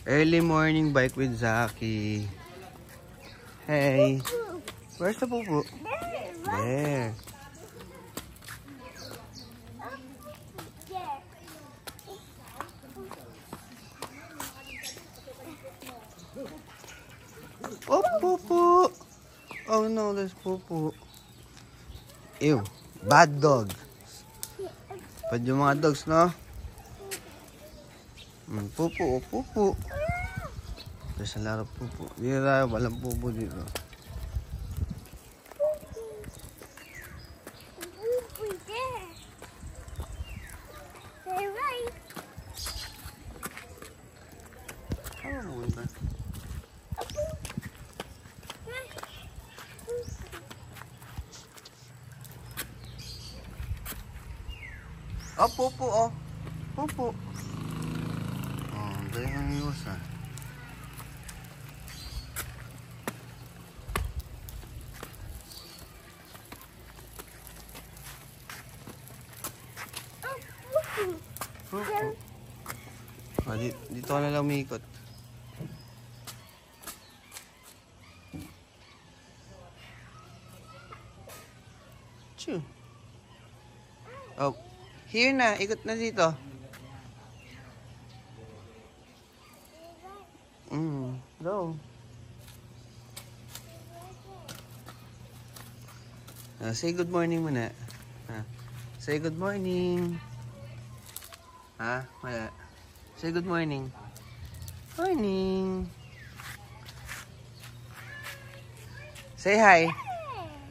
Early morning bike with Zaki. Hey. Where's the pupu? There. Oh, pupu. Oh no, there's pupu. Ew. Bad dog. Pad yung mga dogs, no? Pupu, oh, pupu. There's a lot of pupu. Dito tayo, walang pupu dito. Pupu there. They're right. Oh, okay. Oh, pupu, oh. Pupu. Oh, dahil ang iwas, ah. Pupu. Oh, dito ka na lang umiikot. Chew. Oh, here na. Ikot na dito. Go. Say good morning muna. Say good morning. Wala. Say good morning. Morning. Say hi.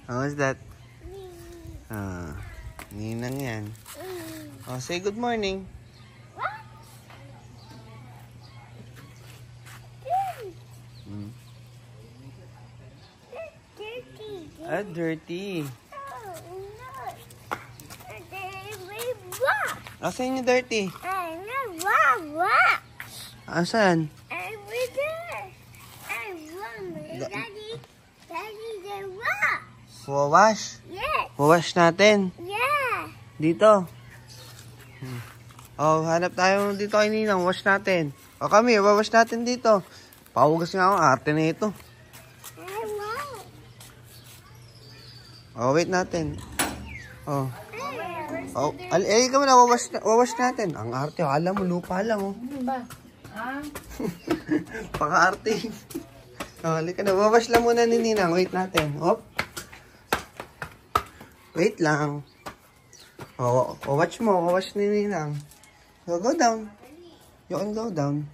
What's that? Ninang yan. Oh, say good morning. Dirty. Asan yung dirty? Asan? Wawash? Yes. Wawash natin. Yeah. Dito. Oh, hanap tayo dito kay Ninang. Wash natin. O kami, wawash natin dito. Pahugas nga ako. Arte na ito. Oh, wait natin. Oh. Oh, ka muna, wawash natin. Ang arte, alam mo, lupa lang, oh. Ba? Paka-arte. Oh, halika na, wawash lang muna ni Ninang. Wait natin. Hop. Wait lang. Oh, wawash mo, wawash ni Ninang. So, go down. You can go down.